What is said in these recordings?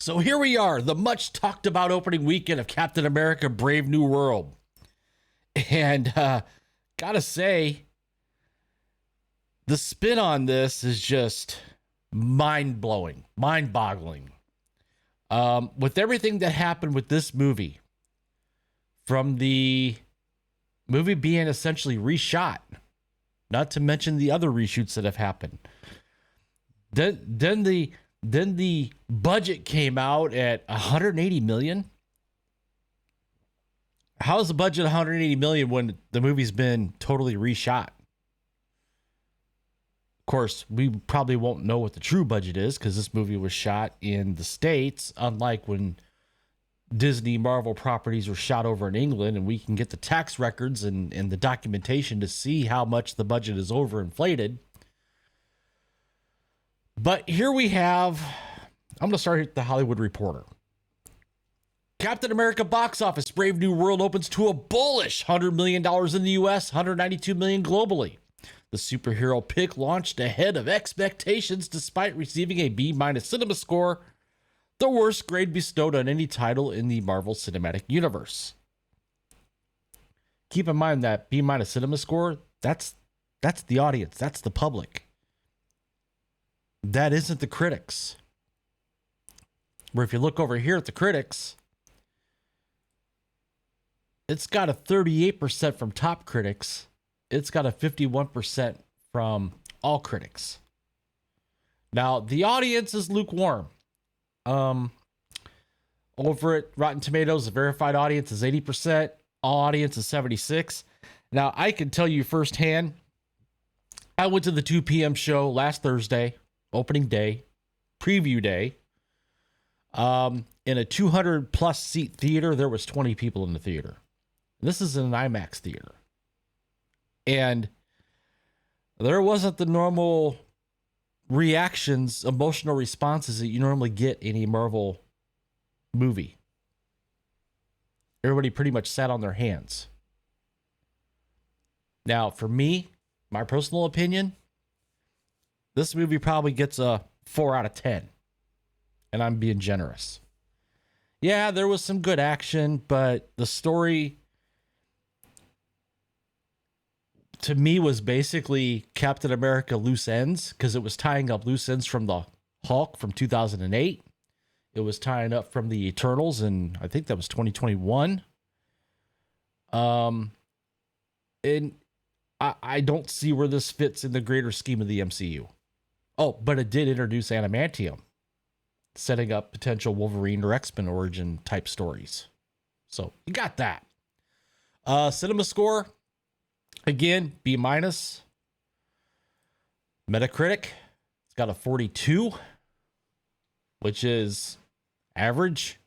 So here we are, the much talked about opening weekend of Captain America Brave New World. And gotta say, the spin on this is just mind-blowing, mind-boggling. With everything that happened with this movie, from the movie being essentially reshot, not to mention the other reshoots that have happened. Then the budget came out at 180 million. How is the budget 180 million when the movie's been totally reshot? Of course, we probably won't know what the true budget is because this movie was shot in the States, unlike when Disney Marvel properties were shot over in England, and we can get the tax records and the documentation to see how much the budget is overinflated. But here we have, I'm going to start at the Hollywood Reporter. Captain America box office, Brave New World opens to a bullish $100 million in the US, $192 million globally. The superhero pick launched ahead of expectations despite receiving a B- cinema score, the worst grade bestowed on any title in the Marvel Cinematic Universe. Keep in mind that B- cinema score, that's the audience, that's the public. That isn't the critics. Where if you look over here at the critics, it's got a 38% from top critics. It's got a 51% from all critics. Now, the audience is lukewarm. Over at Rotten Tomatoes, the verified audience is 80%. All audience is 76%. Now, I can tell you firsthand, I went to the 2 p.m. show last Thursday, opening day, preview day. In a 200 plus seat theater, there was 20 people in the theater. This is an IMAX theater. And there wasn't the normal reactions, emotional responses that you normally get in a Marvel movie. Everybody pretty much sat on their hands. Now, for me, my personal opinion, this movie probably gets a 4 out of 10. And I'm being generous. Yeah, there was some good action, but the story to me was basically Captain America loose ends, because it was tying up loose ends from the Hulk from 2008. It was tying up from the Eternals, and I think that was 2021. And I don't see where this fits in the greater scheme of the MCU. Oh, but it did introduce Adamantium, setting up potential Wolverine or X-Men origin type stories. So you got that. Cinema score, again, B-. Metacritic, it's got a 42, which is average.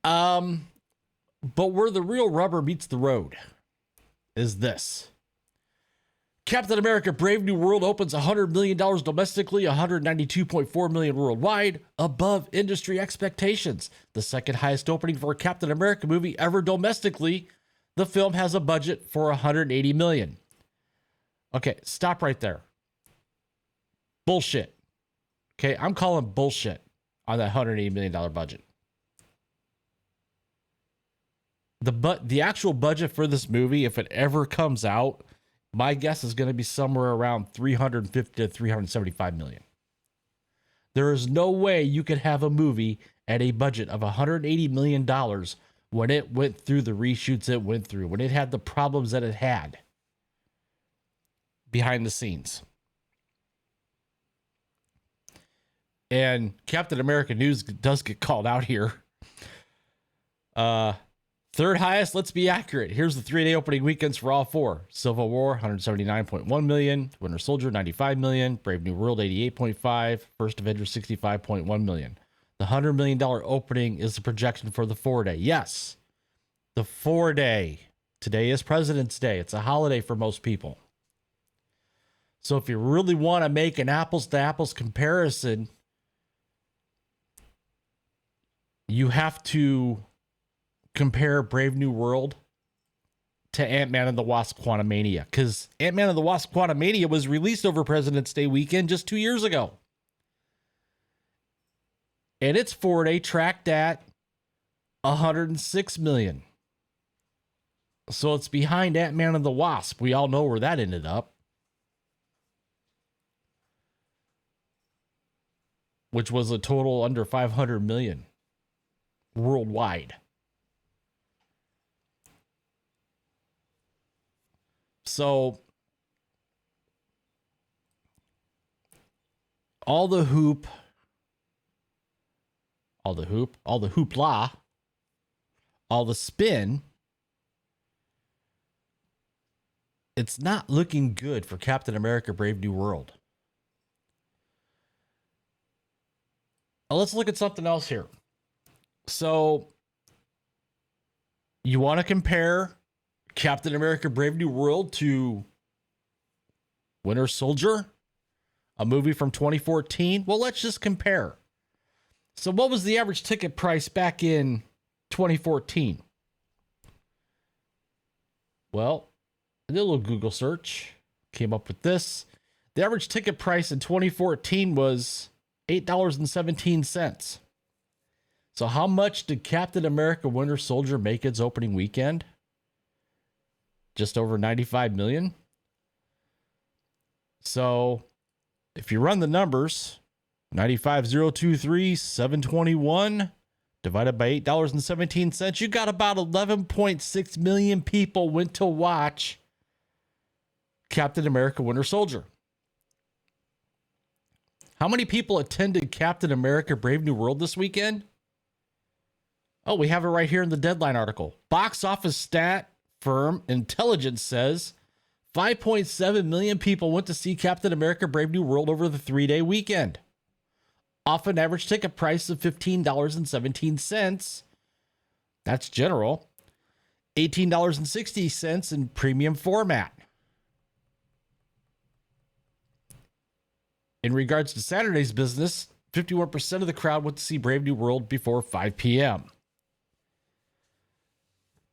But where the real rubber meets the road is this. Captain America Brave New World opens $100 million domestically, $192.4 million worldwide, above industry expectations. The second highest opening for a Captain America movie ever domestically. The film has a budget for $180 million. Okay, stop right there. Bullshit. Okay, I'm calling bullshit on that $180 million budget. The actual budget for this movie, if it ever comes out, my guess is going to be somewhere around 350 to 375 million. There is no way you could have a movie at a budget of $180 million when it went through the reshoots it went through, when it had the problems that it had behind the scenes. And Captain America News does get called out here. Third highest, let's be accurate. Here's the 3-day opening weekends for all four. Civil War, 179.1 million. Winter Soldier, 95 million. Brave New World, 88.5. First Avenger, 65.1 million. The $100 million opening is the projection for the 4-day. Yes, the 4-day. Today is President's Day. It's a holiday for most people. So if you really want to make an apples to apples comparison, you have to compare Brave New World to Ant-Man and the Wasp Quantumania, because Ant-Man and the Wasp Quantumania was released over President's Day weekend just 2 years ago. And its 4-day tracked at 106 million. So it's behind Ant-Man and the Wasp. We all know where that ended up. Which was a total under 500 million worldwide. So all the hoopla, all the spin, it's not looking good for Captain America Brave New World. Now let's look at something else here. So you want to compare Captain America Brave New World to Winter Soldier, a movie from 2014? Well, let's just compare. So what was the average ticket price back in 2014? Well, I did a little Google search, came up with this. The average ticket price in 2014 was $8.17. So how much did Captain America Winter Soldier make its opening weekend? Just over 95 million. So if you run the numbers, 95,023, 721 divided by $8.17, you got about 11.6 million people went to watch Captain America Winter Soldier. How many people attended Captain America Brave New World this weekend? Oh, we have it right here in the Deadline article. Box office stat firm Intelligence says 5.7 million people went to see Captain America Brave New World over the 3-day weekend, off an average ticket price of $15.17. That's general. $18.60 in premium format. In regards to Saturday's business, 51% of the crowd went to see Brave New World before 5 p.m.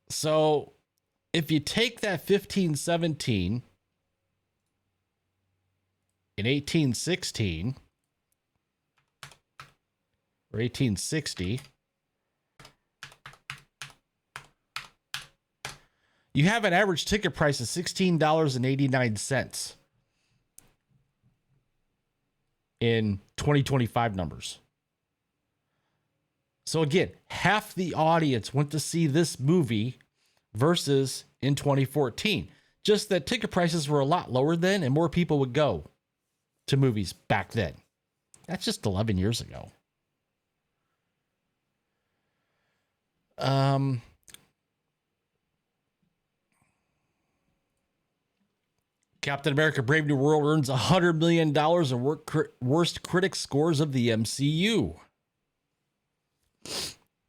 So if you take that 1517 in 1816 or 1860, you have an average ticket price of $16.89 in 2025 numbers. So again, half the audience went to see this movie versus in 2014. Just that ticket prices were a lot lower then and more people would go to movies back then. That's just 11 years ago. Captain America Brave New World earns $100 million in worst critic scores of the MCU.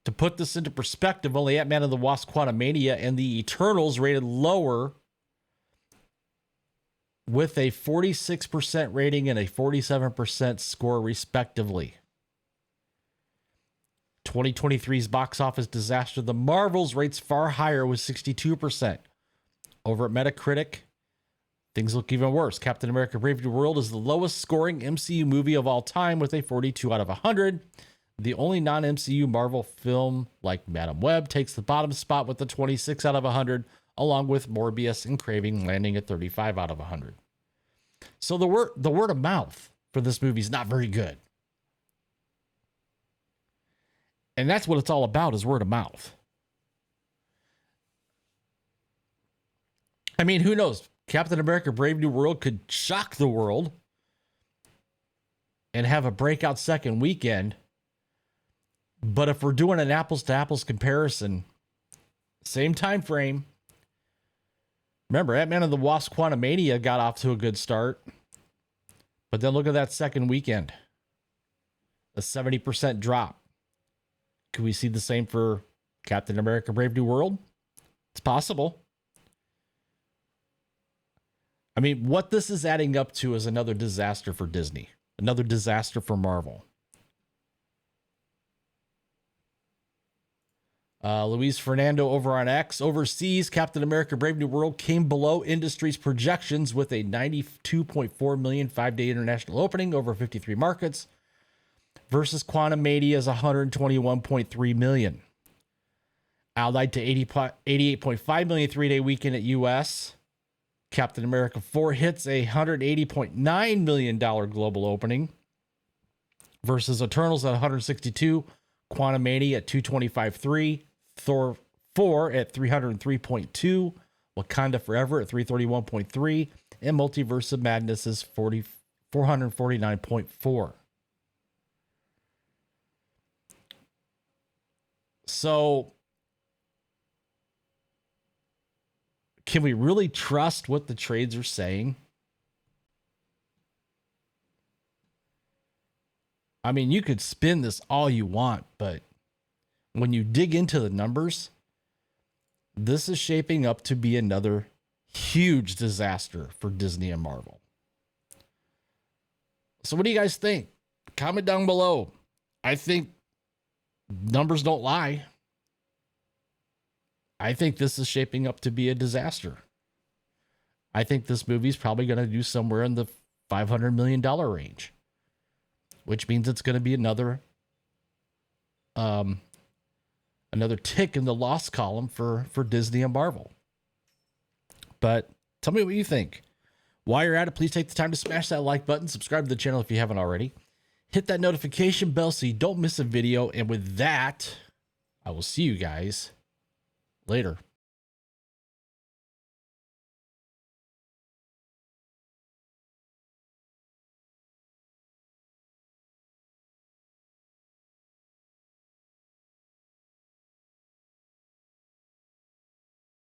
To put this into perspective, only Ant-Man and the Wasp: Quantumania and the Eternals rated lower with a 46% rating and a 47% score respectively. 2023's box office disaster, The Marvels, rates far higher with 62%. Over at Metacritic, things look even worse. Captain America Brave New World is the lowest scoring MCU movie of all time with a 42 out of 100. The only non-MCU Marvel film, like Madam Web, takes the bottom spot with a 26 out of 100, along with Morbius and Craving landing at 35 out of 100. So the word of mouth for this movie is not very good. And that's what it's all about, is word of mouth. I mean, who knows? Captain America Brave New World could shock the world and have a breakout second weekend. But if we're doing an apples to apples comparison, same time frame. Remember, Ant-Man and the Wasp: Quantumania got off to a good start. But then look at that second weekend. A 70% drop. Could we see the same for Captain America Brave New World? It's possible. I mean, what this is adding up to is another disaster for Disney. Another disaster for Marvel. Luis Fernando over on X. Overseas, Captain America Brave New World came below industry's projections with a 92.4 million 5-day international opening over 53 markets versus Quantumania is 121.3 million. Allied to 88.5 million 3-day weekend at US. Captain America 4 hits a $180.9 million global opening versus Eternals at 162, Quantumania at 225.3, Thor 4 at 303.2, Wakanda Forever at 331.3, and Multiverse of Madness is 449.4. So, can we really trust what the trades are saying? I mean, you could spin this all you want, but when you dig into the numbers, this is shaping up to be another huge disaster for Disney and Marvel. So what do you guys think? Comment down below. I think numbers don't lie. I think this is shaping up to be a disaster. I think this movie is probably going to do somewhere in the $500 million range, which means it's going to be another tick in the loss column for Disney and Marvel. But tell me what you think. While you're at it, please take the time to smash that like button, subscribe to the channel if you haven't already. Hit that notification bell so you don't miss a video. And with that, I will see you guys later.